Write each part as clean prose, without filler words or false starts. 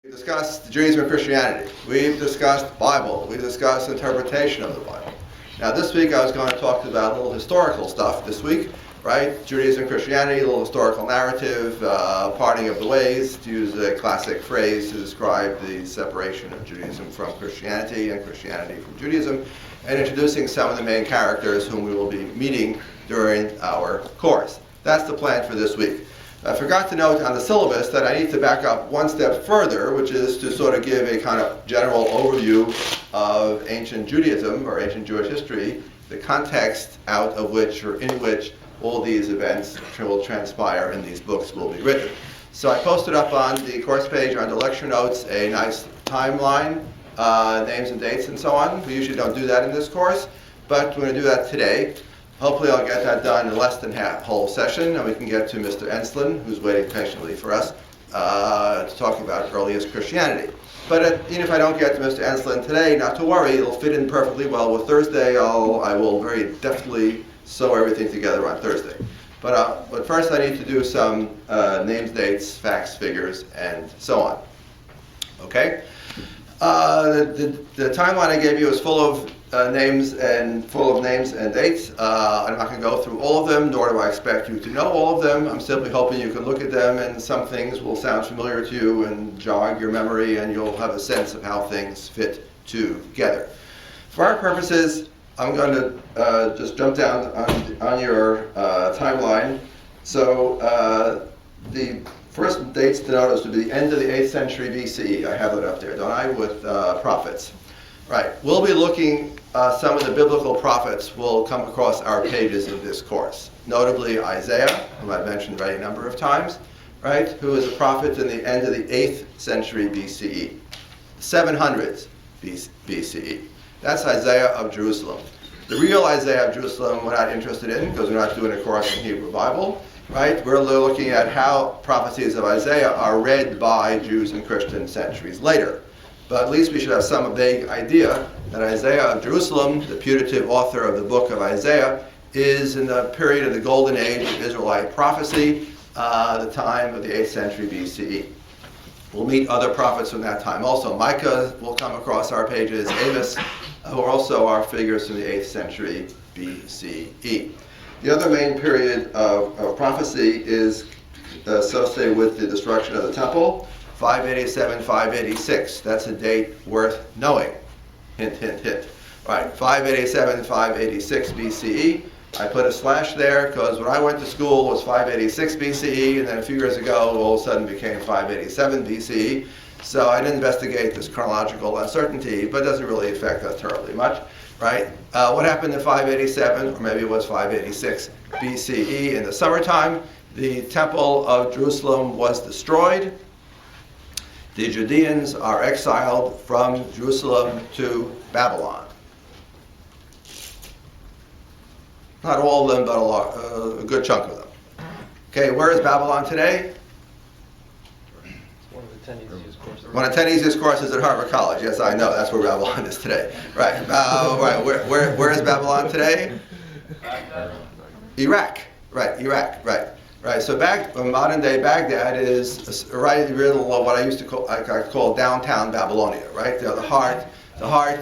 We discussed Judaism and Christianity. We've discussed Bible. We discussed interpretation of the Bible. Now this week I was going to talk about a little historical stuff this week, right? Judaism and Christianity, a little historical narrative, parting of the ways, to use a classic phrase to describe the separation of Judaism from Christianity and Christianity from Judaism, and introducing some of the main characters whom we will be meeting during our course. That's the plan for this week. I forgot to note on the syllabus that I need to back up one step further, which is to sort of give a kind of general overview of ancient Judaism or ancient Jewish history, the context out of which or in which all these events will transpire and these books will be written. So I posted up on the course page under lecture notes a nice timeline, names and dates and so on. We usually don't do that in this course, but we're going to do that today. Hopefully I'll get that done in less than half whole session, and we can get to Mr. Enslin, who's waiting patiently for us, to talk about earliest Christianity. But even if I don't get to Mr. Enslin today, not to worry, it'll fit in perfectly well with Thursday. I will very deftly sew everything together on Thursday. But first I need to do some names, dates, facts, figures, and so on. Okay? The timeline I gave you is full of names and dates. I'm not going to go through all of them, nor do I expect you to know all of them. I'm simply hoping you can look at them and some things will sound familiar to you and jog your memory, and you'll have a sense of how things fit together. For our purposes, I'm going to just jump down on your timeline. So the first dates to notice would be the end of the 8th century BCE. I have it up there, don't I, with prophets. Right. We'll be looking, some of the biblical prophets will come across our pages in this course. Notably Isaiah, whom I've mentioned already a number of times, right, who is a prophet in the end of the 8th century BCE, 700s BCE. That's Isaiah of Jerusalem. The real Isaiah of Jerusalem we're not interested in because we're not doing a course in Hebrew Bible, right? We're looking at how prophecies of Isaiah are read by Jews and Christians centuries later. But at least we should have some vague idea that Isaiah of Jerusalem, the putative author of the book of Isaiah, is in the period of the golden age of Israelite prophecy, the time of the 8th century BCE. We'll meet other prophets from that time also. Micah will come across our pages, Amos, who are also our figures from the 8th century BCE. The other main period of prophecy is associated with the destruction of the temple, 587, 586. That's a date worth knowing. Hint, hint, hint. All right, 587, 586 BCE. I put a slash there because when I went to school it was 586 BCE, and then a few years ago it all of a sudden became 587 BCE. So I didn't investigate this chronological uncertainty, but it doesn't really affect us terribly much, right? What happened in 587, or maybe it was 586 BCE in the summertime? The Temple of Jerusalem was destroyed. The Judeans are exiled from Jerusalem to Babylon. Not all of them, but a good chunk of them. Okay, where is Babylon today? One of the 10 easiest courses. One of the 10 easiest courses at Harvard College. Yes, I know. That's where Babylon is today. Right. Right. Where is Babylon today? Iraq. Right. Iraq. Right. Right. So modern day Baghdad is right in the middle of what I used to call downtown Babylonia. Right. The heart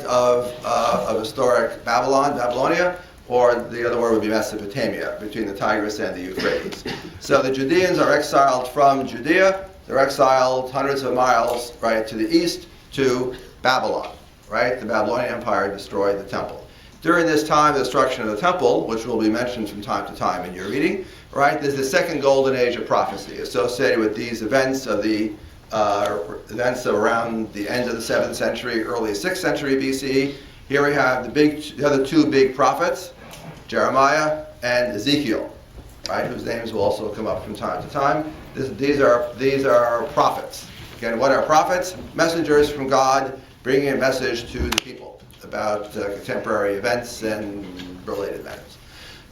of historic Babylonia. Or the other word would be Mesopotamia, between the Tigris and the Euphrates. So the Judeans are exiled from Judea. They're exiled hundreds of miles, right, to the east to Babylon, right? The Babylonian Empire destroyed the temple. During this time, the destruction of the temple, which will be mentioned from time to time in your reading, right, there's the second golden age of prophecy associated with these events of the events around the end of the 7th century, early 6th century BCE. Here we have the other two big prophets, Jeremiah and Ezekiel, right, whose names will also come up from time to time. These are prophets. Again, what are prophets? Messengers from God bringing a message to the people about contemporary events and related matters.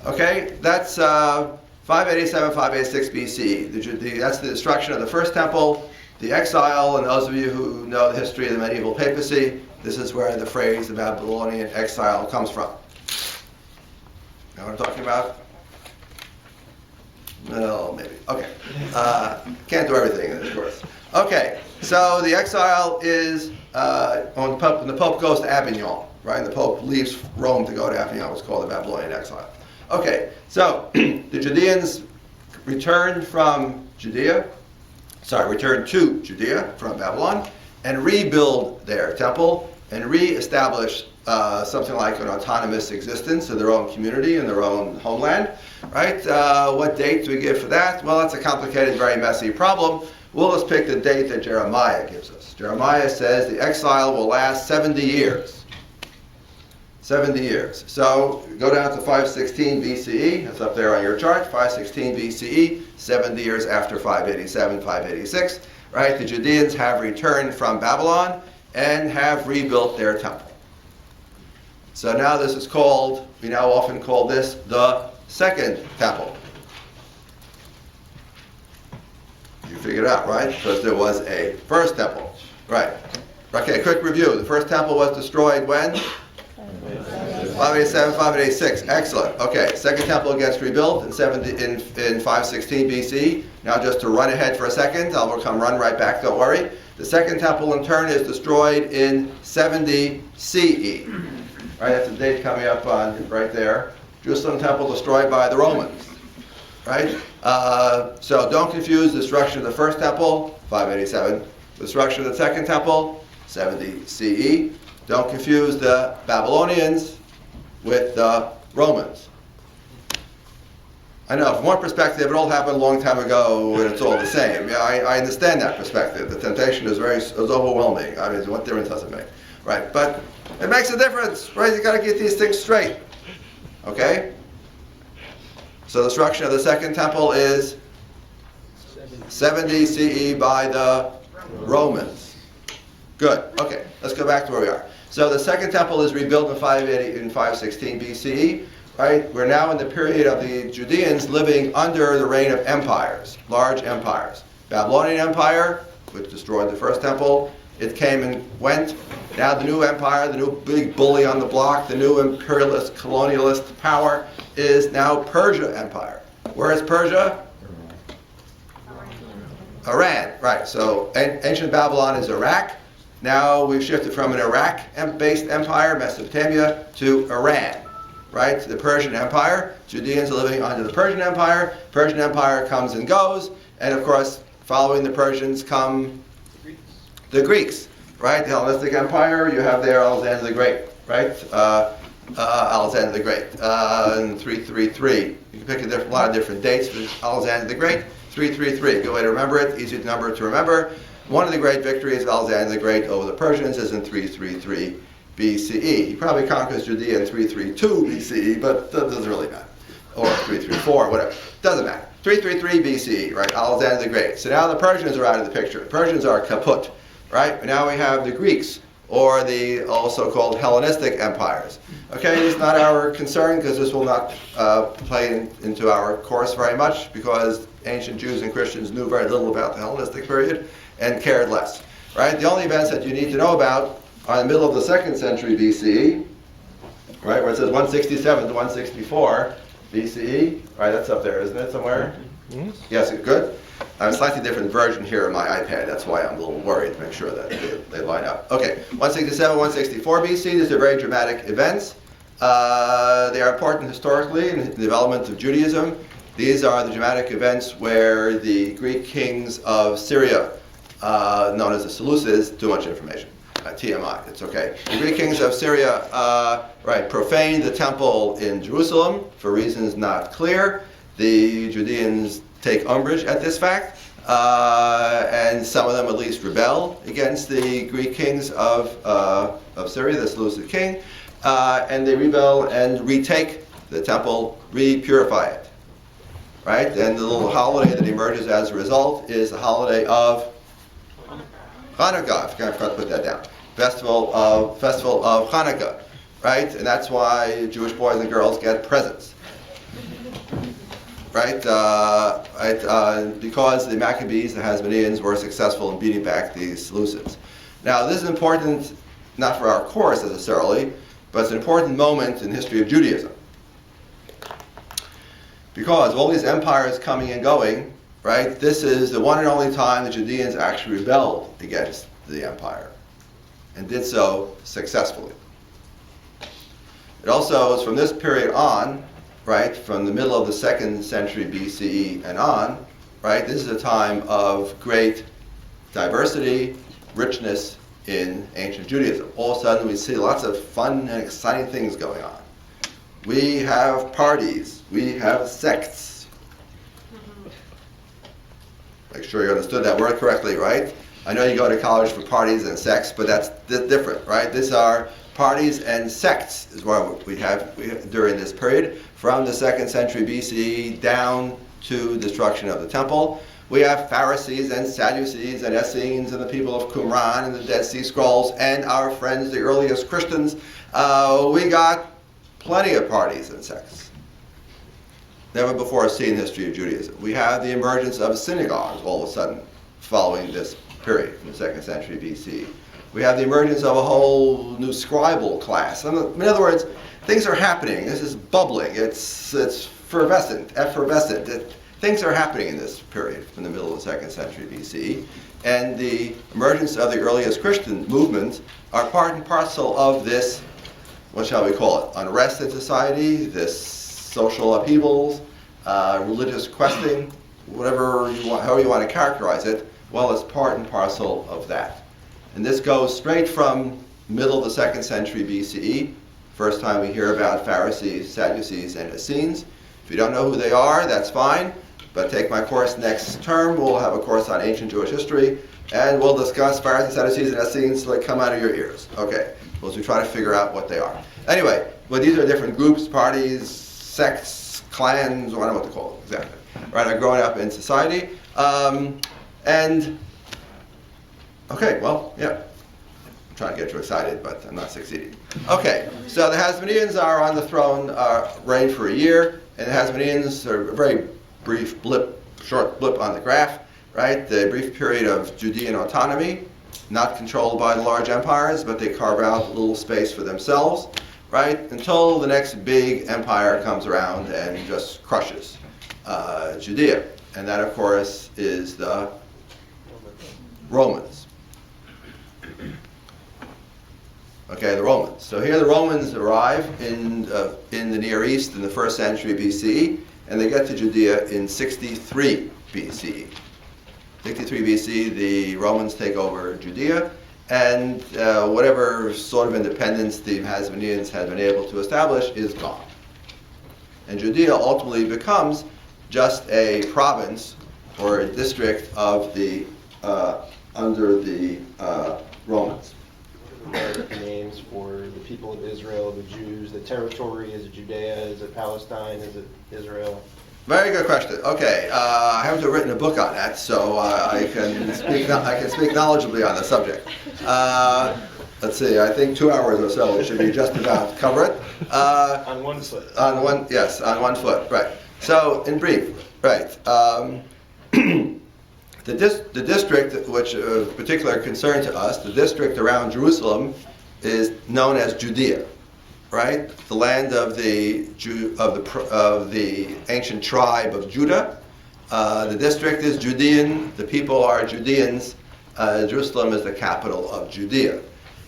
Okay, that's 587, 586 BC. That's the destruction of the first temple, the exile, and those of you who know the history of the medieval papacy, this is where the phrase the Babylonian exile comes from. Know what I'm talking about? No, maybe. Okay. Can't do everything in this course. Okay. So the exile is when the Pope goes to Avignon, right? And the Pope leaves Rome to go to Avignon. It's called the Babylonian exile. Okay, so the Judeans returned to Judea from Babylon and rebuild their temple and re-establish something like an autonomous existence in their own community, in their own homeland, right? What date do we give for that? Well, that's a complicated, very messy problem. We'll just pick the date that Jeremiah gives us. Jeremiah says the exile will last 70 years. 70 years. So go down to 516 BCE. That's up there on your chart. 516 BCE, 70 years after 587, 586. Right? The Judeans have returned from Babylon and have rebuilt their temple. So now this is called, we now often call this the Second Temple. You figured it out, right? Because there was a First Temple. Right. Okay, quick review. The First Temple was destroyed when? 587, 586. Excellent. Okay, Second Temple gets rebuilt in 516 BC. Now just to run ahead for a second, I'll run right back, don't worry. The Second Temple in turn is destroyed in 70 CE. Right, that's the date coming up on right there. Jerusalem Temple destroyed by the Romans. Right? So don't confuse the destruction of the First Temple, 587. The destruction of the Second Temple, 70 CE. Don't confuse the Babylonians with the Romans. I know, from one perspective, it all happened a long time ago and it's all the same. Yeah, I understand that perspective. The temptation is overwhelming. I mean, what difference does it make? Right, but it makes a difference, right? You got to get these things straight. Okay? So the destruction of the Second Temple is 70 CE by the Romans. Good. Okay, let's go back to where we are. So the Second Temple is rebuilt in 516 BCE. Right? We're now in the period of the Judeans living under the reign of empires, large empires. Babylonian Empire, which destroyed the First Temple, it came and went. Now the new empire, the new big bully on the block, the new imperialist, colonialist power is now Persia Empire. Where is Persia? Iran, right. So ancient Babylon is Iraq. Now we've shifted from an Iraq-based empire, Mesopotamia, to Iran, right? The Persian Empire. Judeans are living under the Persian Empire. Persian Empire comes and goes. And of course, following the Persians come the Greeks, right? The Hellenistic Empire, you have there Alexander the Great, right? Alexander the Great in 333. You can pick a lot of different dates for Alexander the Great. 333, good way to remember it, easy number to remember. One of the great victories of Alexander the Great over the Persians is in 333 BCE. He probably conquers Judea in 332 BCE, but that doesn't really matter. Or 334, whatever. Doesn't matter. 333 BCE, right? Alexander the Great. So now the Persians are out of the picture. The Persians are kaput, right? Now we have the Greeks, or the also called Hellenistic empires. Okay, it's not our concern because this will not play into our course very much because ancient Jews and Christians knew very little about the Hellenistic period and cared less, right? The only events that you need to know about are in the middle of the 2nd century BCE, right, where it says 167 to 164 BCE, right? That's up there, isn't it, somewhere? Mm-hmm. Yes, good. I have a slightly different version here on my iPad. That's why I'm a little worried to make sure that they line up. Okay, 167, 164 BC. These are very dramatic events. They are important historically in the development of Judaism. These are the dramatic events where the Greek kings of Syria, known as the Seleucids, too much information. TMI, it's okay. The Greek kings of Syria, profaned the temple in Jerusalem for reasons not clear. The Judeans take umbrage at this fact, and some of them at least rebel against the Greek kings of Syria, the Seleucid king, and they rebel and retake the temple, re-purify it. Right? And the little holiday that emerges as a result is the holiday of Hanukkah. I forgot to put that down. Festival of Hanukkah, right? And that's why Jewish boys and girls get presents, right? Because the Maccabees, the Hasmoneans, were successful in beating back the Seleucids. Now, this is important not for our course necessarily, but it's an important moment in the history of Judaism. Because all these empires coming and going, right? This is the one and only time the Judeans actually rebelled against the empire, and did so successfully. It also is from this period on, right, from the middle of the 2nd century BCE and on, right, this is a time of great diversity, richness in ancient Judaism. All of a sudden we see lots of fun and exciting things going on. We have parties, we have sects. Make sure you understood that word correctly, right? I know you go to college for parties and sects, but that's different, right? These are parties and sects is what we have during this period, from the 2nd century BCE down to destruction of the temple. We have Pharisees and Sadducees and Essenes and the people of Qumran and the Dead Sea Scrolls and our friends, the earliest Christians. We got plenty of parties and sects. Never before seen in the history of Judaism. We have the emergence of synagogues all of a sudden following this period in the 2nd century BC. We have the emergence of a whole new scribal class. In other words, things are happening. This is bubbling. It's effervescent. Things are happening in this period from the middle of the 2nd century BC. And the emergence of the earliest Christian movements are part and parcel of this, what shall we call it, unrest in society, this social upheavals, religious questing, whatever you want, however you want to characterize it. Well, it's part and parcel of that. And this goes straight from middle of the 2nd century BCE. First time we hear about Pharisees, Sadducees, and Essenes. If you don't know who they are, that's fine. But take my course next term. We'll have a course on ancient Jewish history, and we'll discuss Pharisees, Sadducees, and Essenes that come out of your ears. Okay, as we try to figure out what they are. Anyway, but these are different groups, parties, sects, clans, I don't know what to call them exactly. Right, are growing up in society. Okay, well, yeah. I'm trying to get you excited, but I'm not succeeding. Okay, so the Hasmoneans are on the throne, reign for a year, and the Hasmoneans are a very brief short blip on the graph, right? The brief period of Judean autonomy, not controlled by the large empires, but they carve out a little space for themselves, right? Until the next big empire comes around and just crushes Judea. And that, of course, is the Romans. Okay, the Romans. So here the Romans arrive in the Near East in the 1st century BCE, and they get to Judea in 63 BCE. 63 BC, the Romans take over Judea, and whatever sort of independence the Hasmoneans had been able to establish is gone. And Judea ultimately becomes just a province or a district of the under the Romans. American names for the people of Israel, the Jews, the territory. Is it Judea? Is it Palestine? Is it Israel? Very good question. Okay, I haven't written a book on that, so I can speak knowledgeably on the subject. Let's see. I think 2 hours or so should be just about cover it. On one foot. On one foot. Right. So, in brief, right. The district, which of particular concern to us, the district around Jerusalem, is known as Judea, right? The land of the ancient tribe of Judah. The district is Judean. The people are Judeans. Jerusalem is the capital of Judea.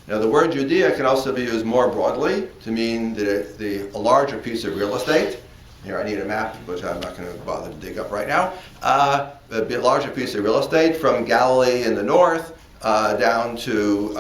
Now, the word Judea can also be used more broadly to mean a larger piece of real estate. Here, I need a map, which I'm not going to bother to dig up right now. A bit larger piece of real estate from Galilee in the north down to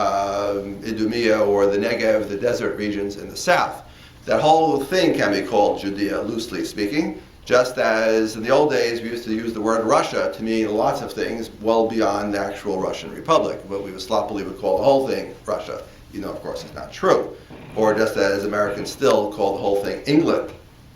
Idumea or the Negev, the desert regions in the south. That whole thing can be called Judea, loosely speaking, just as in the old days we used to use the word Russia to mean lots of things well beyond the actual Russian Republic, but we would sloppily call the whole thing Russia. You know, of course, it's not true. Or just as Americans still call the whole thing England,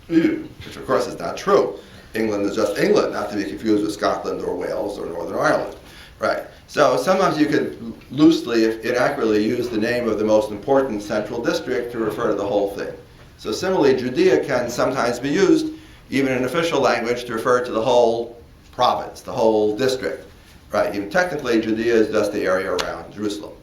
which of course is not true. England is just England, not to be confused with Scotland or Wales or Northern Ireland. Right. So sometimes you could loosely, if inaccurately, use the name of the most important central district to refer to the whole thing. So similarly, Judea can sometimes be used, even in official language, to refer to the whole province, the whole district. Right. Even technically, Judea is just the area around Jerusalem.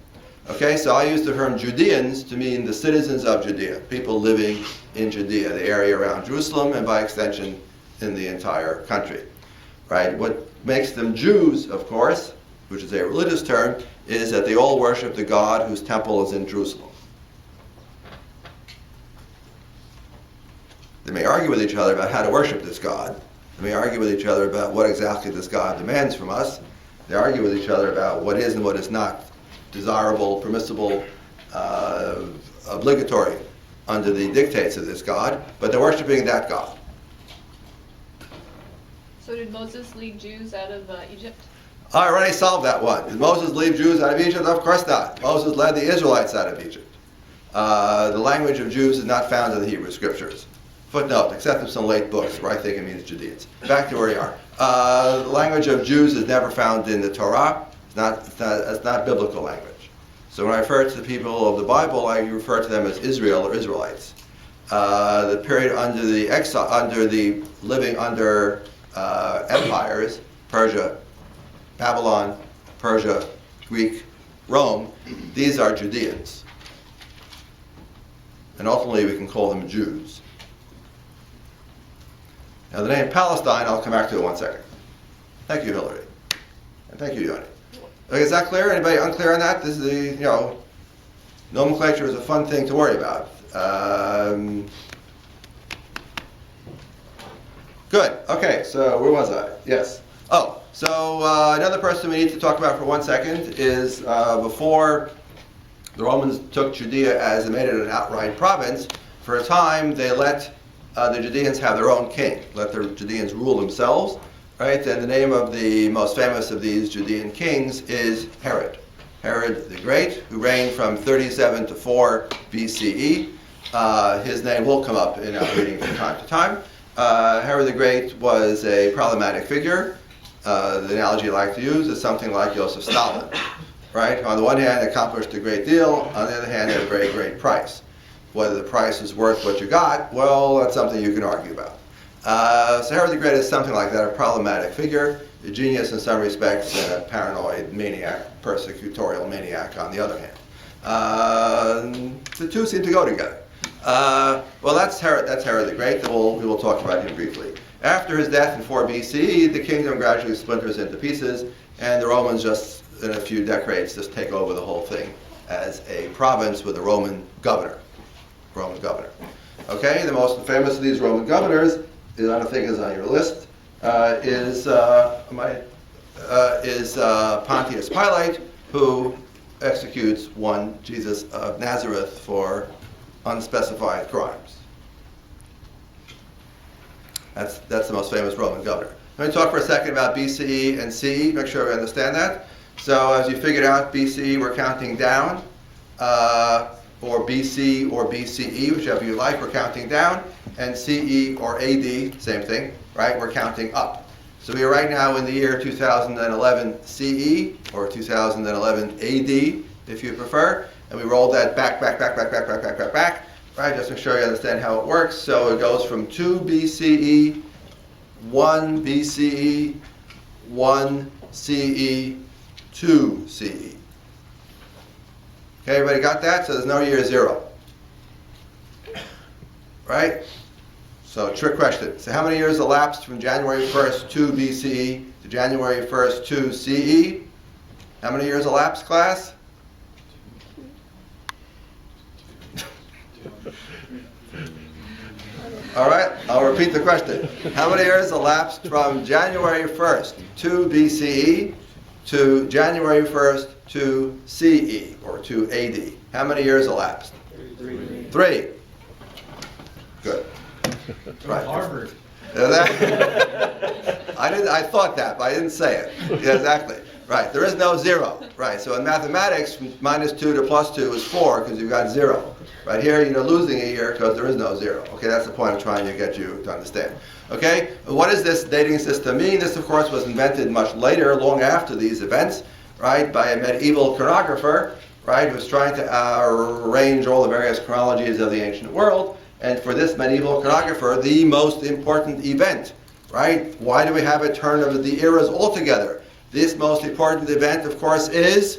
Okay, so I use the term Judeans to mean the citizens of Judea, people living in Judea, the area around Jerusalem, and by extension, in the entire country. Right? What makes them Jews, of course, which is a religious term, is that they all worship the God whose temple is in Jerusalem. They may argue with each other about how to worship this God. They may argue with each other about what exactly this God demands from us. They argue with each other about what is and what is not desirable, permissible, obligatory under the dictates of this God, but they're worshiping that God. So did Moses lead Jews out of Egypt? I already solved that one. Did Moses lead Jews out of Egypt? Of course not. Moses led the Israelites out of Egypt. The language of Jews is not found in the Hebrew Scriptures. Footnote, except in some late books where I think it means Judeans. Back to where we are. The language of Jews is never found in the Torah. It's not biblical language. So when I refer to the people of the Bible, I refer to them as Israel or Israelites. The period under the exile, living under empires, Persia, Babylon, Persia, Greek, Rome, these are Judeans. And ultimately we can call them Jews. Now the name Palestine, I'll come back to it in 1 second. Thank you, Hillary. And thank you, Yoni. Okay, is that clear? Anybody unclear on that? This is nomenclature is a fun thing to worry about. Good. Okay, so where was I? Yes. Oh, so another person we need to talk about for 1 second is before the Romans took Judea as they made it an outright province, for a time they let the Judeans have their own king, let the Judeans rule themselves, right? And the name of the most famous of these Judean kings is Herod. Herod the Great, who reigned from 37 to 4 BCE. His name will come up in our reading from time to time. Herod the Great was a problematic figure. The analogy I like to use is something like Joseph Stalin, right? On the one hand, accomplished a great deal. On the other hand, at a very great price. Whether the price is worth what you got, well, that's something you can argue about. So Herod the Great is something like that, a problematic figure, a genius in some respects, and a paranoid maniac, persecutorial maniac on the other hand. The two seem to go together. Well, that's Herod the Great, and we will talk about him briefly. After his death in 4 BCE, the kingdom gradually splinters into pieces, and the Romans just, in a few decades, just take over the whole thing as a province with a Roman governor. Okay, the most famous of these Roman governors, I don't think is on your list, is Pontius Pilate, who executes one Jesus of Nazareth for unspecified crimes. That's the most famous Roman governor. Let me talk for a second about BCE and CE, make sure we understand that. So as you figured out, BCE, we're counting down, or BC or BCE, whichever you like, we're counting down, and CE or AD, same thing, right? We're counting up. So we are right now in the year 2011 CE, or 2011 AD, if you prefer, and we roll that back, right, just to make sure you understand how it works. So it goes from 2 BCE, 1 BCE, 1 CE, 2 CE. Okay, everybody got that? So there's no year 0. Right? So trick question. So how many years elapsed from January 1st, 2 BCE to January 1st, 2 CE? How many years elapsed, class? All right, I'll repeat the question. How many years elapsed from January 1st, 2 BCE to January 1st, 2 CE, or 2 AD? How many years elapsed? 3. Good. Right. Harvard. I thought that, but I didn't say it. Yeah, exactly. Right. There is no 0. Right. So in mathematics, -2 to +2 is 4 because you've got 0. Right here, you're losing a year because there is no 0. Okay, that's the point I'm trying to get you to understand. Okay, what does this dating system mean? This, of course, was invented much later, long after these events, right, by a medieval chronographer, right, who was trying to arrange all the various chronologies of the ancient world. And for this medieval chronographer, the most important event, right? Why do we have a turn of the eras altogether? This most important event, of course, is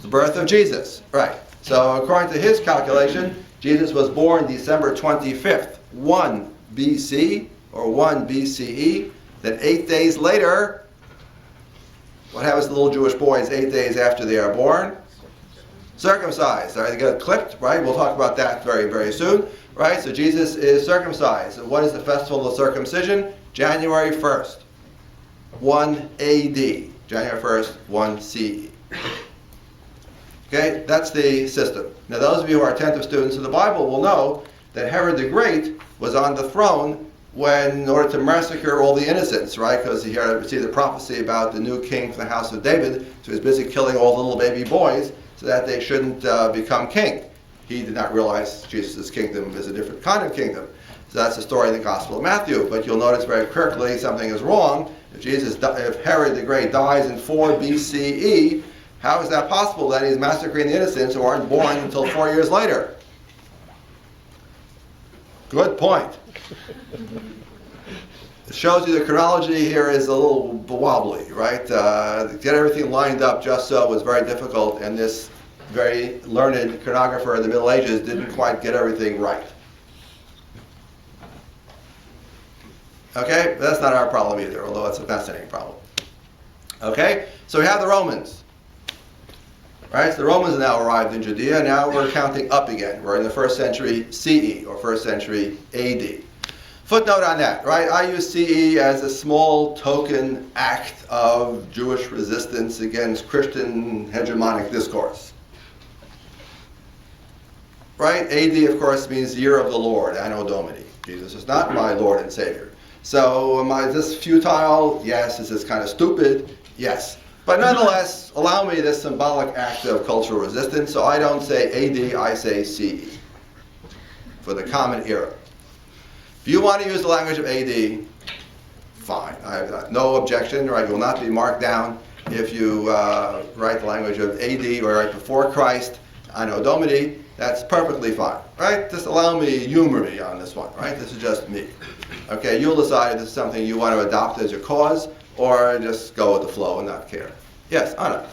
the birth of Jesus, right? So according to his calculation, Jesus was born December 25th, 1 BC, or 1 BCE, Then 8 days later, what happens to little Jewish boys 8 days after they are born? Circumcised. All right, they get clipped, right? We'll talk about that very, very soon, right? So Jesus is circumcised. And what is the festival of circumcision? January 1st, 1 AD. January 1st, 1 CE. Okay, that's the system. Now, those of you who are attentive students of the Bible will know that Herod the Great was on the throne when, in order to massacre all the innocents, right? Because he had received the prophecy about the new king for the house of David, so he was busy killing all the little baby boys so that they shouldn't become king. He did not realize Jesus' kingdom is a different kind of kingdom. So that's the story of the Gospel of Matthew. But you'll notice very quickly something is wrong. If Herod the Great dies in 4 BCE, how is that possible that he's massacring the innocents who aren't born until 4 years later? Good point. It shows you the chronology here is a little wobbly, right? To get everything lined up just so was very difficult, and this very learned chronographer in the Middle Ages didn't quite get everything right. Okay, but that's not our problem either, although it's a fascinating problem. Okay, so we have the Romans. Right, so the Romans have now arrived in Judea. Now we're counting up again. We're in the 1st century CE, or 1st century AD. Footnote on that, right? I use CE as a small token act of Jewish resistance against Christian hegemonic discourse. Right? AD, of course, means year of the Lord, Anno Domini. Jesus is not my Lord and Savior. So is this futile? Yes. Is this kind of stupid? Yes. But nonetheless, allow me this symbolic act of cultural resistance. So I don't say AD, I say CE for the common era. If you want to use the language of AD, fine. I have no objection, right? You will not be marked down if you write the language of AD or right before Christ, Anno Domini. That's perfectly fine, right? Just allow me, humor me on this one, right? This is just me. Okay, you'll decide if this is something you want to adopt as your cause, or just go with the flow and not care. Yes, Anna.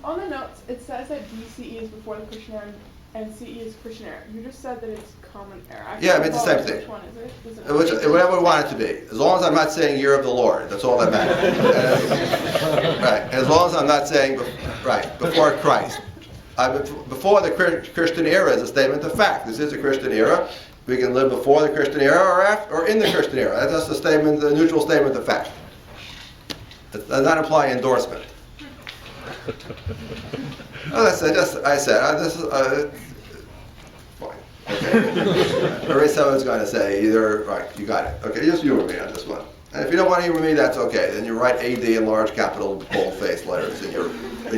On the notes, it says that BCE is before the Christian era and CE is Christian era. You just said that it's common era. Yeah, I mean, it's the same thing. Which one is it? Is it Whatever we want it to be. As long as I'm not saying year of the Lord, that's all that matters. Right. As long as I'm not saying, before Christ. Before the Christian era is a statement of fact. This is a Christian era. We can live before the Christian era or after, or in the Christian era. That's just a statement, a neutral statement of fact. It does not imply endorsement. This is fine. Okay. Maybe someone's going to say either right. You got it. Okay, just humor me on this one. And if you don't want to humor me, that's okay. Then you write AD in large capital bold-faced letters in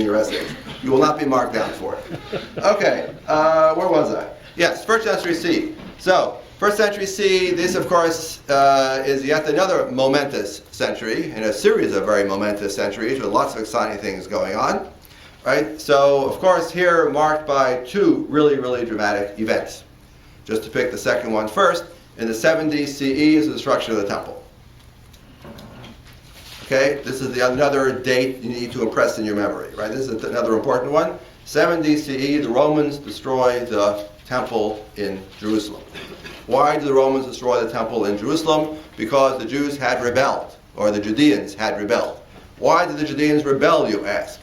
your essays. You will not be marked down for it. Okay, where was I? Yes, 1st century CE. So, 1st century CE, this of course is yet another momentous century, in a series of very momentous centuries with lots of exciting things going on. Right? So, of course, here marked by 2 really, really dramatic events. Just to pick the second one first, in the 70s CE is the destruction of the temple. Okay, this is another date you need to impress in your memory, right? This is another important one. 70 CE, the Romans destroy the temple in Jerusalem. Why did the Romans destroy the temple in Jerusalem? Because the Jews had rebelled, or the Judeans had rebelled. Why did the Judeans rebel, you ask?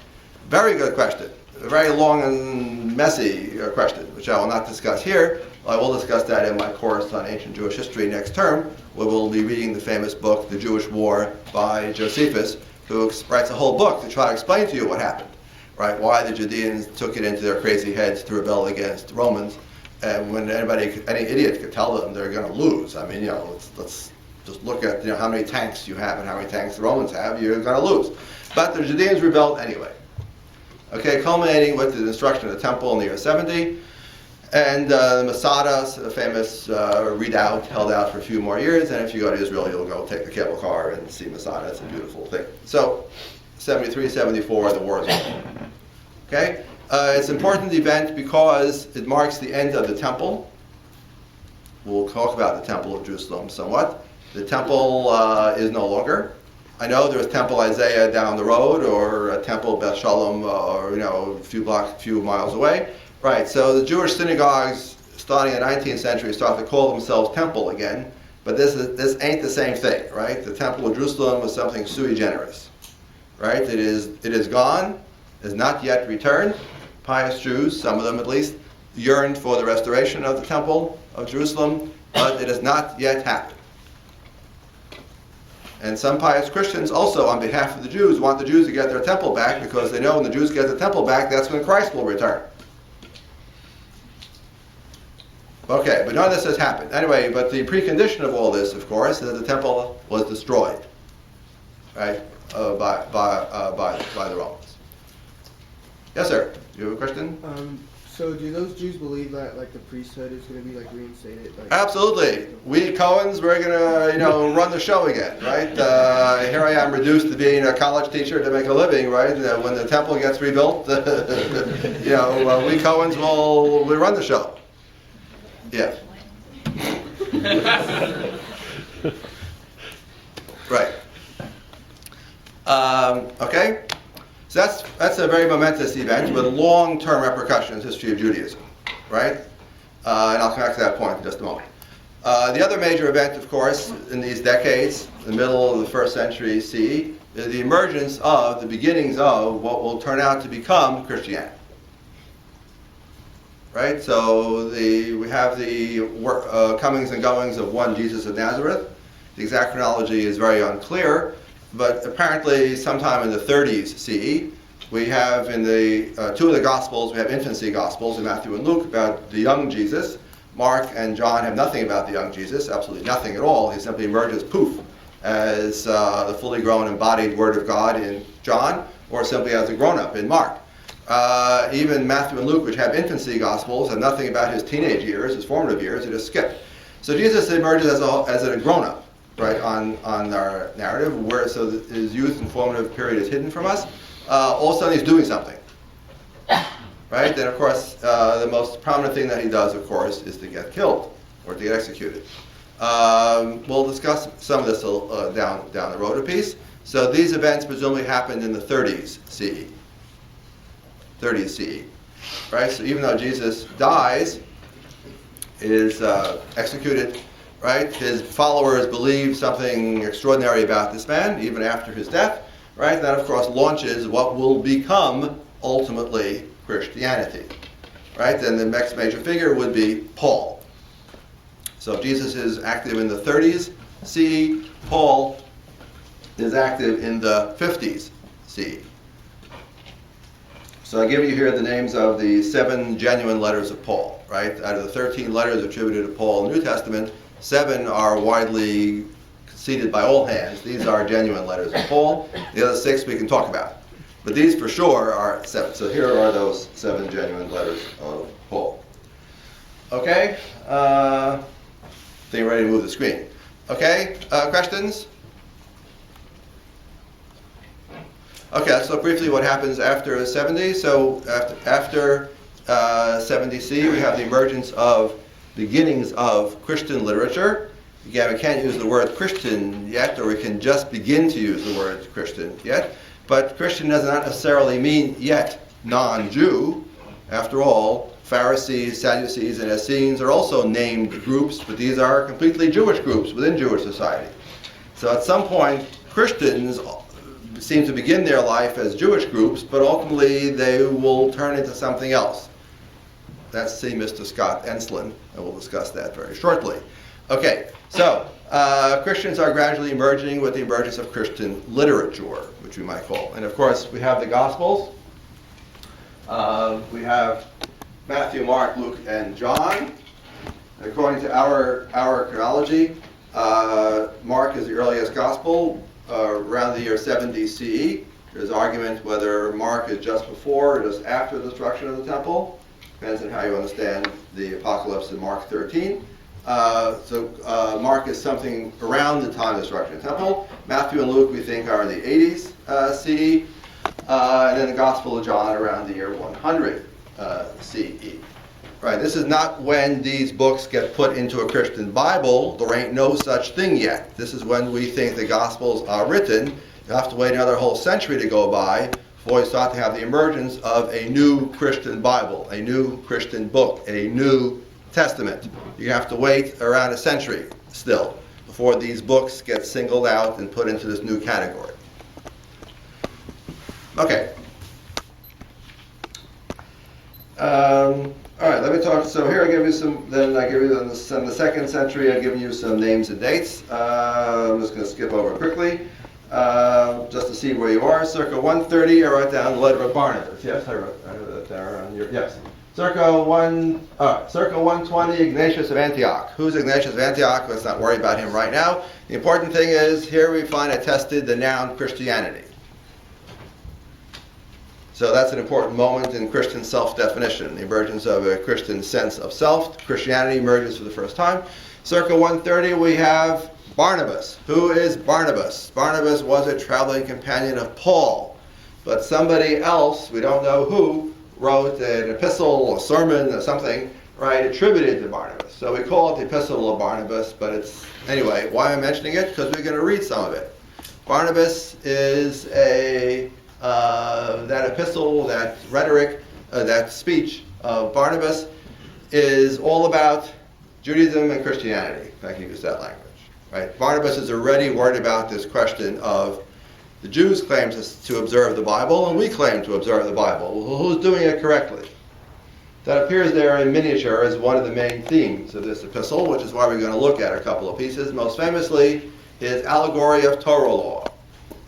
Very good question. A very long and messy question, which I will not discuss here. I will discuss that in my course on ancient Jewish history next term, where we'll be reading the famous book, The Jewish War, by Josephus, who writes a whole book to try to explain to you what happened, right? Why the Judeans took it into their crazy heads to rebel against Romans, and when any idiot could tell them they're going to lose. I mean, let's just look at how many tanks you have and how many tanks the Romans have. You're going to lose. But the Judeans rebelled anyway. Okay, culminating with the destruction of the temple in the year 70. And the Masada, the famous redoubt, held out for a few more years. And if you go to Israel, you'll go take the cable car and see Masada. It's a beautiful thing. So, 73, 74, the war is over. Okay? It's an important event because it marks the end of the temple. We'll talk about the Temple of Jerusalem somewhat. The temple is no longer. I know there's Temple Isaiah down the road, or a Temple Beth Shalom, or a few miles away. Right. So the Jewish synagogues, starting in the 19th century, started to call themselves temple again. But this ain't the same thing, right? The Temple of Jerusalem was something sui generis, right? It is gone, is not yet returned. Pious Jews, some of them at least, yearned for the restoration of the Temple of Jerusalem, but it has not yet happened. And some pious Christians also, on behalf of the Jews, want the Jews to get their temple back because they know when the Jews get the temple back, that's when Christ will return. Okay, but none of this has happened. Anyway, but the precondition of all this, of course, is that the temple was destroyed, right, by the Romans. Yes, sir. You have a question? So do those Jews believe that like the priesthood is going to be like reinstated? Like, Absolutely. We Cohens, we're gonna run the show again, right? Here I am reduced to being a college teacher to make a living, right? When the temple gets rebuilt, we Cohens will run the show. Yeah. Right. Okay. So that's a very momentous event with long-term repercussions in the history of Judaism, right? And I'll come back to that point in just a moment. The other major event, of course, in these decades, the middle of the first century CE, is the emergence of the beginnings of what will turn out to become Christianity. Right? So we have the comings and goings of one Jesus of Nazareth. The exact chronology is very unclear. But apparently sometime in the 30s CE, we have in the two of the Gospels, we have infancy Gospels in Matthew and Luke about the young Jesus. Mark and John have nothing about the young Jesus, absolutely nothing at all. He simply emerges, poof, as the fully grown embodied Word of God in John, or simply as a grown-up in Mark. Even Matthew and Luke, which have infancy Gospels, have nothing about his teenage years, his formative years, they just skip. So Jesus emerges as a grown-up. Right, on our narrative, so his youth and formative period is hidden from us. All of a sudden he's doing something. Right? Then of course, the most prominent thing that he does, of course, is to get killed or to get executed. We'll discuss some of this down the road a piece. So these events presumably happened in the 30s CE. 30s CE. Right? So even though Jesus dies, is executed, right? His followers believe something extraordinary about this man, even after his death, right? That, of course, launches what will become, ultimately, Christianity, right? Then the next major figure would be Paul. So Jesus is active in the 30s CE. Paul is active in the 50s CE. So I give you here the names of the 7 genuine letters of Paul, right? Out of the 13 letters attributed to Paul in the New Testament, 7 are widely conceded by all hands. These are genuine letters of Paul. The other 6 we can talk about. But these for sure are 7. So here are those 7 genuine letters of Paul. Okay? I think we're ready to move the screen. Okay? Questions? Okay, let's look briefly what happens after 70. So after 70 CE, we have the emergence of beginnings of Christian literature. Again, we can't use the word Christian yet, or we can just begin to use the word Christian yet. But Christian does not necessarily mean yet non-Jew. After all, Pharisees, Sadducees, and Essenes are also named groups, but these are completely Jewish groups within Jewish society. So at some point, Christians seem to begin their life as Jewish groups, but ultimately they will turn into something else. That's see Mr. Scott Enslin, and we'll discuss that very shortly. Okay, so Christians are gradually emerging with the emergence of Christian literature, which we might call. And of course, we have the Gospels. We have Matthew, Mark, Luke, and John. According to our chronology, Mark is the earliest Gospel, around the year 70 CE. There's argument whether Mark is just before or just after the destruction of the temple. Depends on how you understand the apocalypse in Mark 13. So Mark is something around the time of the destruction of the temple. Matthew and Luke, we think, are in the 80s CE. And then the Gospel of John around the year 100 CE. Right, this is not when these books get put into a Christian Bible. There ain't no such thing yet. This is when we think the Gospels are written. You have to wait another whole century to go by before we start to have the emergence of a new Christian Bible, a new Christian book, a new Testament. You have to wait around a century still before these books get singled out and put into this new category. Okay. All right, let me talk. So here I give you some. Then I give you in the 2nd century. I've given you some names and dates. I'm just going to skip over quickly, just to see where you are. Circa 130, I wrote down the letter of Barnabas. Yes, I wrote that there on your. Yes. Circa 120, Ignatius of Antioch. Who's Ignatius of Antioch? Let's not worry about him right now. The important thing is here we find attested the noun Christianity. So that's an important moment in Christian self-definition, the emergence of a Christian sense of self. Christianity emerges for the first time. Circa 130, we have Barnabas. Who is Barnabas? Barnabas was a traveling companion of Paul, but somebody else, we don't know who, wrote an epistle, a sermon, or something, right, attributed to Barnabas. So we call it the Epistle of Barnabas, but it's, anyway, why am I mentioning it? Because we're going to read some of it. Barnabas is that epistle, that rhetoric, that speech of Barnabas is all about Judaism and Christianity, if I can use that language. Right? Barnabas is already worried about this question of the Jews claim to observe the Bible, and we claim to observe the Bible. Well, who's doing it correctly? That appears there in miniature as one of the main themes of this epistle, which is why we're going to look at a couple of pieces. Most famously, his allegory of Torah law.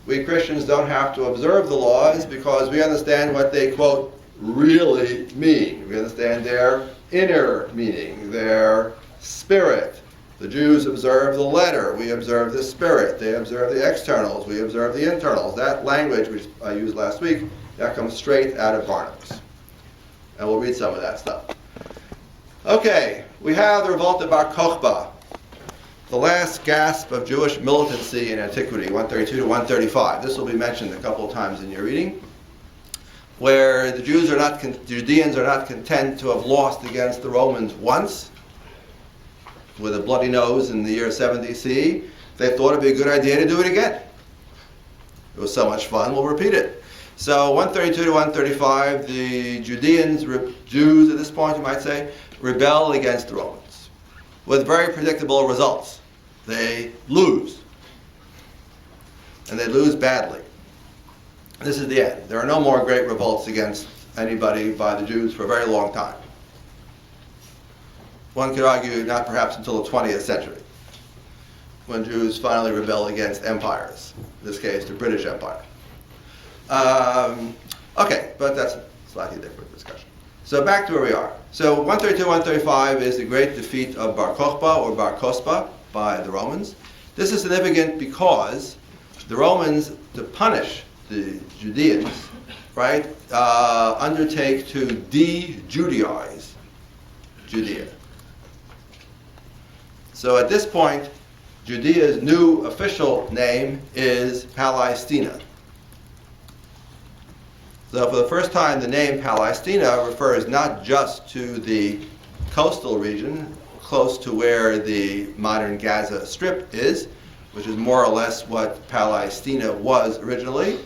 We Christians don't have to observe the laws because we understand what they, quote, really mean. We understand their inner meaning, their spirit. The Jews observe the letter. We observe the spirit. They observe the externals. We observe the internals. That language, which I used last week, that comes straight out of Barnabas. And we'll read some of that stuff. Okay, we have the revolt of Bar Kokhba, the last gasp of Jewish militancy in antiquity, 132 to 135. This will be mentioned a couple of times in your reading, where the Judeans are not content to have lost against the Romans once, with a bloody nose in the year 70 CE. They thought it'd be a good idea to do it again. It was so much fun, we'll repeat it. So 132 to 135, the Jews at this point, you might say, rebel against the Romans, with very predictable results. They lose. And they lose badly. This is the end. There are no more great revolts against anybody by the Jews for a very long time. One could argue not perhaps until the 20th century, when Jews finally rebel against empires, in this case the British Empire. Okay, but that's a slightly different discussion. So back to where we are. So 132, 135 is the great defeat of Bar Kokhba or Bar Kosba by the Romans. This is significant because the Romans, to punish the Judeans, right, undertake to de-Judaize Judea. So at this point, Judea's new official name is Palestina. So for the first time, the name Palestina refers not just to the coastal region close to where the modern Gaza Strip is, which is more or less what Palestina was originally,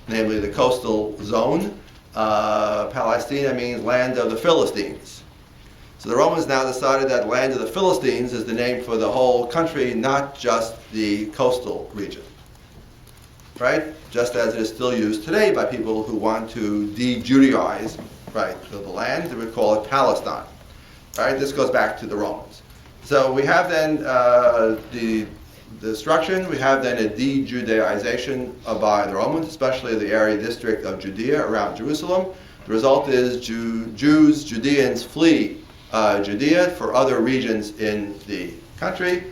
namely the coastal zone. Palestina means land of the Philistines. So the Romans now decided that land of the Philistines is the name for the whole country, not just the coastal region. Right? Just as it is still used today by people who want to de-Judaize, right, the land, they would call it Palestine. Right? This goes back to the Romans. So we have then the destruction, we have then a de-Judaization by the Romans, especially the area district of Judea around Jerusalem. The result is Judeans flee Judea for other regions in the country.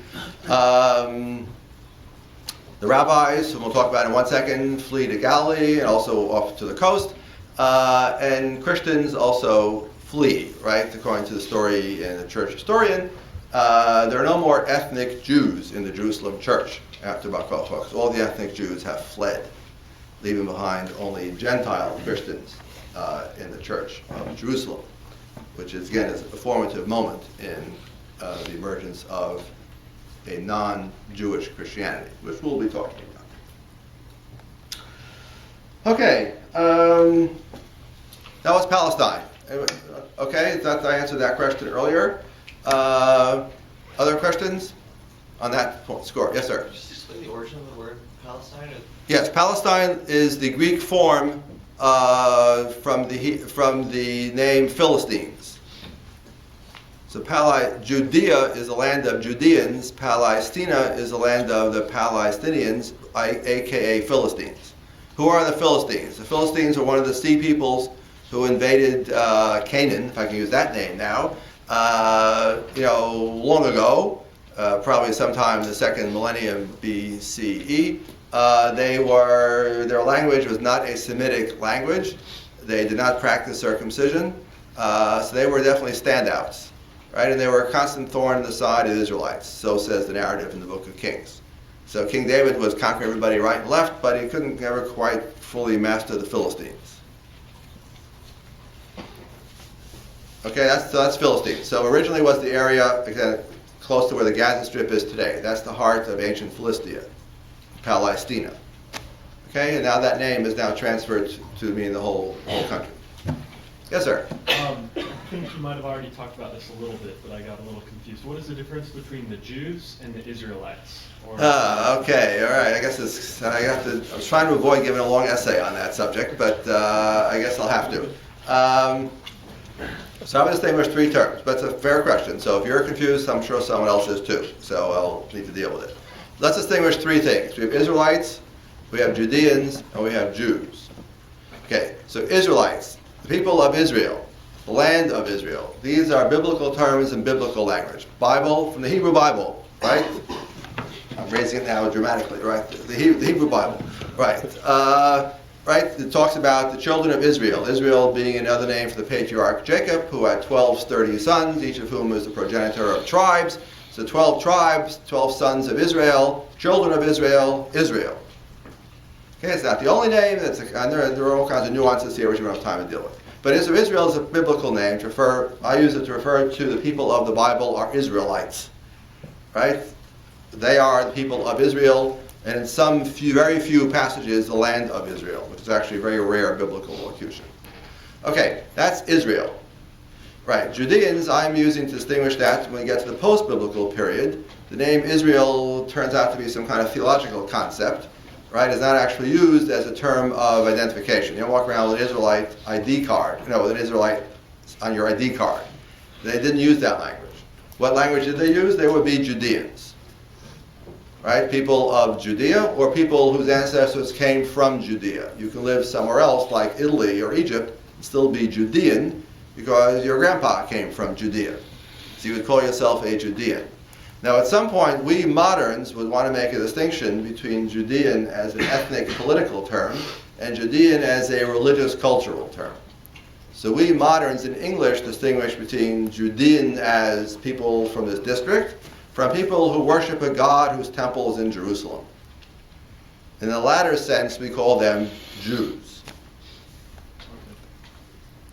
The rabbis, whom we'll talk about in 1 second, flee to Galilee and also off to the coast. And Christians also flee, right? According to the story in the church historian, there are no more ethnic Jews in the Jerusalem church after Bar Kokhba. All the ethnic Jews have fled, leaving behind only Gentile Christians in the church of Jerusalem, which is, again, is a formative moment in the emergence of a non-Jewish Christianity, which we'll be talking about. Okay, that was Palestine. Okay, I answered that question earlier. Other questions? on that score. Yes, sir. Just explain the origin of the word Palestine. Yes, Palestine is the Greek form from the name Philistines. So Judea is the land of Judeans. Palestina is the land of the Palestinians, aka Philistines. Who are the Philistines? The Philistines are one of the sea peoples who invaded Canaan, if I can use that name now, long ago, probably sometime in the second millennium BCE. Their language was not a Semitic language. They did not practice circumcision, so they were definitely standouts, right? And they were a constant thorn in the side of the Israelites. So says the narrative in the book of Kings. So King David was conquering everybody right and left, but he couldn't ever quite fully master the Philistines. Okay, that's Philistines. So originally was the area, again, close to where the Gaza Strip is today. That's the heart of ancient Philistia, Palestina. Okay, and now that name is now transferred to mean the whole country. Yes, sir. I think you might have already talked about this a little bit, but I got a little confused. What is the difference between the Jews and the Israelites? Okay, all right. I guess I was trying to avoid giving a long essay on that subject, but I guess I'll have to. So I'm going to distinguish three terms, but it's a fair question. So if you're confused, I'm sure someone else is too. So I'll need to deal with it. Let's distinguish three things. We have Israelites, we have Judeans, and we have Jews. Okay, so Israelites, the people of Israel, the land of Israel. These are biblical terms in biblical language. Bible, from the Hebrew Bible, right? I'm raising it now dramatically, right? The Hebrew Bible, right? Right? It talks about the children of Israel. Israel being another name for the patriarch Jacob, who had 12 sturdy sons, each of whom was the progenitor of tribes. So 12 tribes, 12 sons of Israel, children of Israel, Israel. Okay, it's not the only name. And there are all kinds of nuances here which we don't have time to deal with. But Israel is a biblical name. I use it to refer to the people of the Bible are Israelites. Right? They are the people of Israel, and in very few passages, the land of Israel, which is actually a very rare biblical locution. Okay, that's Israel. Right, Judeans, I'm using to distinguish that when we get to the post-biblical period. The name Israel turns out to be some kind of theological concept, right? It's not actually used as a term of identification. You don't walk around with an Israelite ID card, with an Israelite on your ID card. They didn't use that language. What language did they use? They would be Judeans, right? People of Judea, or people whose ancestors came from Judea. You can live somewhere else, like Italy or Egypt, and still be Judean, because your grandpa came from Judea. So you would call yourself a Judean. Now at some point, we moderns would want to make a distinction between Judean as an ethnic political term and Judean as a religious cultural term. So we moderns in English distinguish between Judean as people from this district from people who worship a God whose temple is in Jerusalem. In the latter sense, we call them Jews.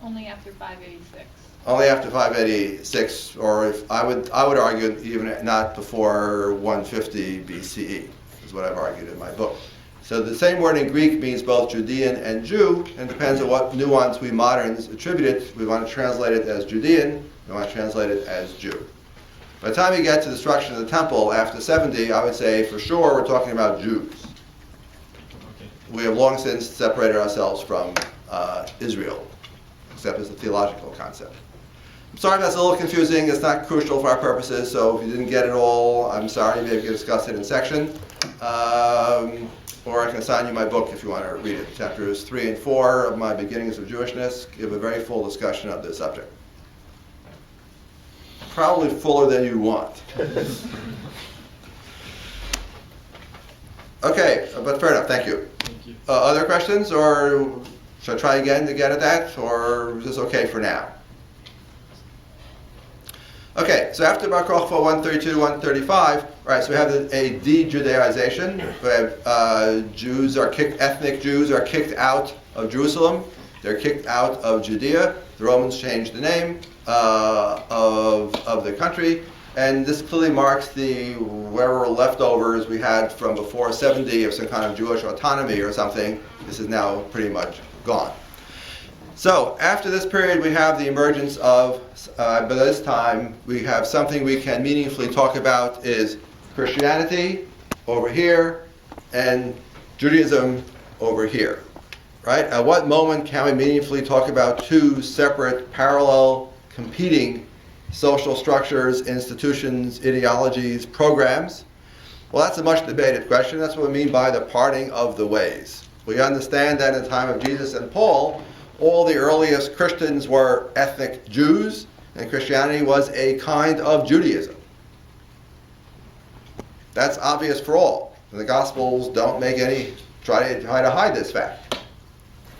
Only after 586. Only after 586, or if I would argue even not before 150 BCE, is what I've argued in my book. So the same word in Greek means both Judean and Jew, and depends on what nuance we moderns attribute it. We want to translate it as Judean, we want to translate it as Jew. By the time you get to the destruction of the temple after 70, I would say for sure we're talking about Jews. Okay. We have long since separated ourselves from Israel, except as a theological concept. I'm sorry if that's a little confusing. It's not crucial for our purposes, so if you didn't get it all, I'm sorry. Maybe we can discuss it in section. Or I can assign you my book if you want to read it. Chapters 3 and 4 of my Beginnings of Jewishness give a very full discussion of this subject. Probably fuller than you want. Okay, but fair enough. Thank you. Thank you. Other questions, or should I try again to get at that, or is this okay for now? Okay, so after Bar Kokhba 132 to 135, right, so we have a de-Judaization. We have ethnic Jews are kicked out of Jerusalem. They're kicked out of Judea. The Romans changed the name of the country, and this clearly marks whatever leftovers we had from before 70 of some kind of Jewish autonomy or something. This is now pretty much gone. So after this period, we have the emergence of, by this time, we have something we can meaningfully talk about is Christianity over here and Judaism over here. Right? At what moment can we meaningfully talk about two separate, parallel, competing social structures, institutions, ideologies, programs? Well, that's a much debated question. That's what we mean by the parting of the ways. We understand that in the time of Jesus and Paul, all the earliest Christians were ethnic Jews, and Christianity was a kind of Judaism. That's obvious for all. The Gospels don't make any try to hide this fact.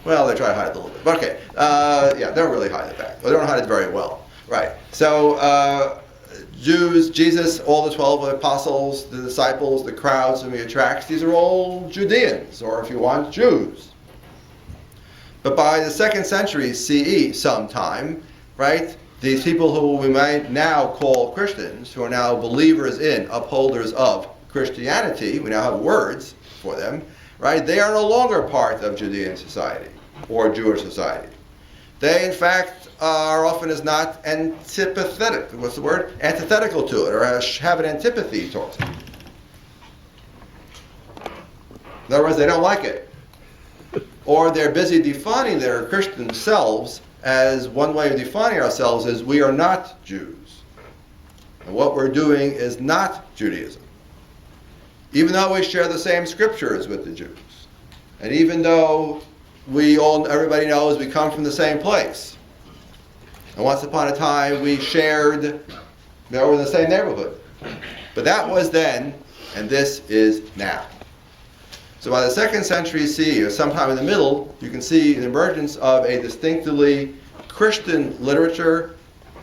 Well, they try to hide it a little bit, but okay. They don't really hide the fact. Well, they don't hide it very well, right? So Jews, Jesus, all the 12 apostles, the disciples, the crowds whom he attracts, these are all Judeans, or if you want, Jews. But by the 2nd century CE sometime, right, these people who we might now call Christians, who are now believers in, upholders of Christianity, we now have words for them, right, they are no longer part of Judean society or Jewish society. They, in fact, are often as not antipathetic, what's the word? Antithetical to it, or have an antipathy towards it. In other words, they don't like it. Or they're busy defining their Christian selves as one way of defining ourselves is we are not Jews. And what we're doing is not Judaism. Even though we share the same scriptures with the Jews. And even though everybody knows we come from the same place. And once upon a time we shared, we're in the same neighborhood. But that was then, and this is now. So by the 2nd century CE, or sometime in the middle, you can see an emergence of a distinctively Christian literature,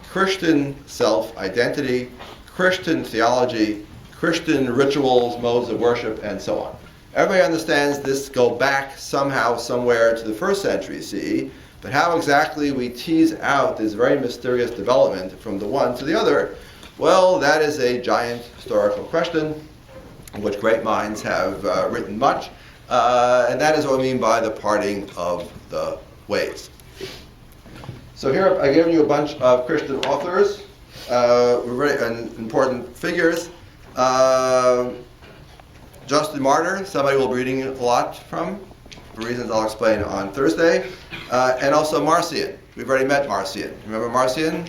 Christian self-identity, Christian theology, Christian rituals, modes of worship, and so on. Everybody understands this go back somehow, somewhere to the 1st century CE, but how exactly we tease out this very mysterious development from the one to the other, well, that is a giant historical question, in which great minds have written much, and that is what we mean by the parting of the ways. So here I've given you a bunch of Christian authors, and important figures. Justin Martyr, somebody we'll be reading a lot from, for reasons I'll explain on Thursday, and also Marcion. We've already met Marcion. Remember Marcion?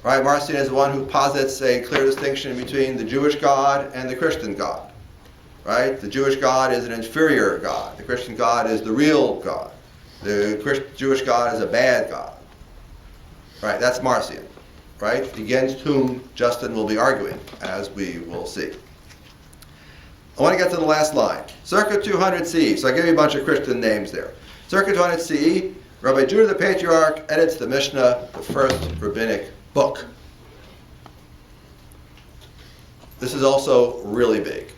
Right, Marcion is the one who posits a clear distinction between the Jewish God and the Christian God. Right? The Jewish God is an inferior God. The Christian God is the real God. The Jewish God is a bad God. Right? That's Marcion. Right? Against whom Justin will be arguing, as we will see. I want to get to the last line. Circa 200 CE. So I gave you a bunch of Christian names there. Circa 200 CE, Rabbi Judah the Patriarch edits the Mishnah, the first rabbinic book. This is also really big.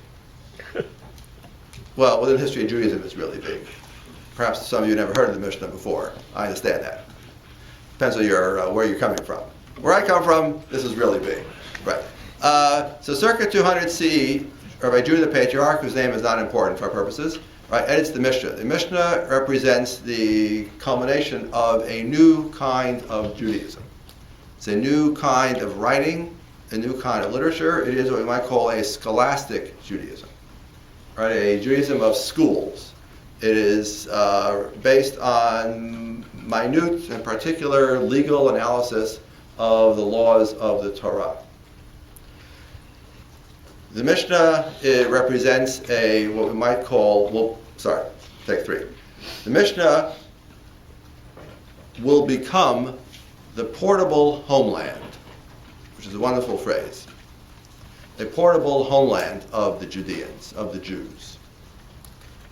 Well, within the history of Judaism, it's really big. Perhaps some of you never heard of the Mishnah before. I understand that. Depends on where you're coming from. Where I come from, this is really big. Right. So circa 200 CE, Rabbi Judah the Patriarch, whose name is not important for our purposes, right, edits the Mishnah. The Mishnah represents the culmination of a new kind of Judaism. It's a new kind of writing, a new kind of literature. It is what we might call a scholastic Judaism, right? A Judaism of schools. It is based on minute and particular legal analysis of the laws of the Torah. The Mishnah, it represents what we might call, take 3. The Mishnah will become the portable homeland, which is a wonderful phrase. A portable homeland of the Judeans, of the Jews.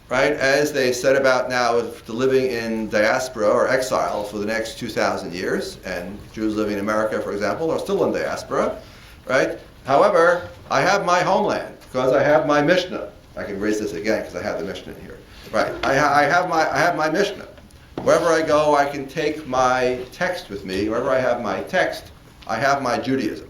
Right? As they set about now to living in diaspora or exile for the next 2,000 years, and Jews living in America, for example, are still in diaspora, right? However, I have my homeland because I have my Mishnah. I can raise this again because I have the Mishnah in here. Right? I have my Mishnah. Wherever I go, I can take my text with me. Wherever I have my text, I have my Judaism.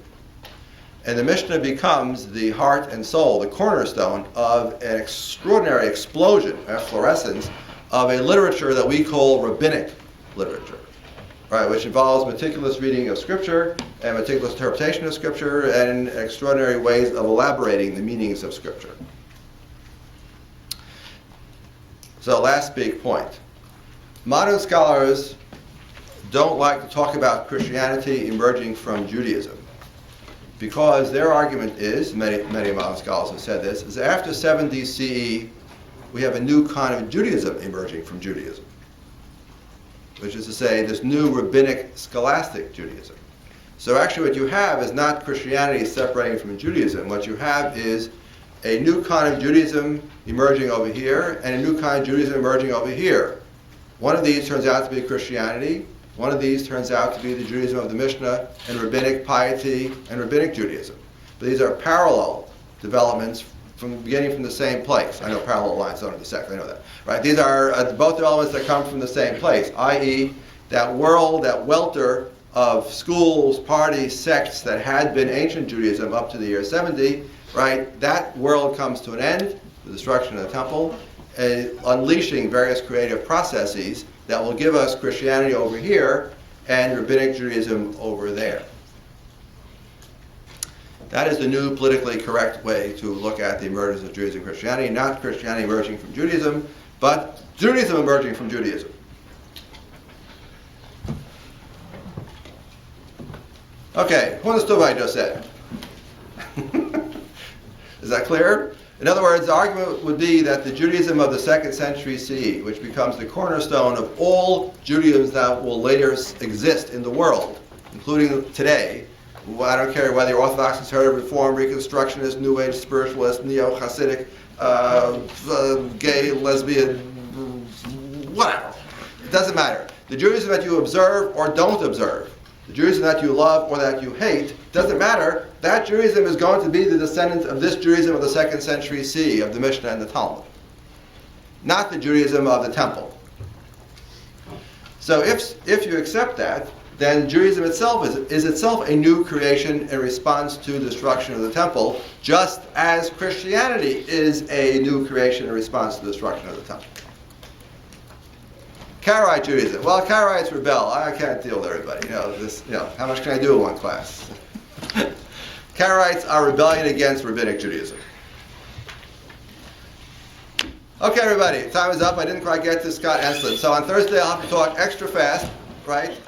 And the Mishnah becomes the heart and soul, the cornerstone of an extraordinary explosion, efflorescence, of a literature that we call rabbinic literature. right, which involves meticulous reading of Scripture and meticulous interpretation of Scripture and extraordinary ways of elaborating the meanings of Scripture. So last big point. Modern scholars don't like to talk about Christianity emerging from Judaism because their argument is, many modern scholars have said this, is after 70 CE we have a new kind of Judaism emerging from Judaism, which is to say this new rabbinic scholastic Judaism. So actually what you have is not Christianity separating from Judaism. What you have is a new kind of Judaism emerging over here and a new kind of Judaism emerging over here. One of these turns out to be Christianity. One of these turns out to be the Judaism of the Mishnah and rabbinic piety and rabbinic Judaism. But these are parallel developments beginning from the same place. I know parallel lines don't intersect, I know that. Right? These are both developments that come from the same place, i.e. that world, that welter of schools, parties, sects that had been ancient Judaism up to the year 70, right? That world comes to an end, the destruction of the temple, unleashing various creative processes that will give us Christianity over here and rabbinic Judaism over there. That is the new politically correct way to look at the emergence of Judaism and Christianity, not Christianity emerging from Judaism, but Judaism emerging from Judaism. Okay, who understood what I just said? Is that clear? In other words, the argument would be that the Judaism of the 2nd century CE, which becomes the cornerstone of all Judaisms that will later exist in the world, including today, I don't care whether you're Orthodox, Conservative, Reform, Reconstructionist, New Age, Spiritualist, Neo-Hasidic, gay, lesbian, whatever. It doesn't matter. The Judaism that you observe or don't observe, the Judaism that you love or that you hate, doesn't matter. That Judaism is going to be the descendant of this Judaism of the 2nd century CE, of the Mishnah and the Talmud. Not the Judaism of the temple. So if you accept that, then Judaism itself is itself a new creation in response to the destruction of the temple, just as Christianity is a new creation in response to the destruction of the temple. Karaite Judaism. Well, Karaites rebel. I can't deal with everybody. How much can I do in one class? Karaites are rebellion against rabbinic Judaism. Okay, everybody, time is up. I didn't quite get to Scott Enslin. So on Thursday, I'll have to talk extra fast, right?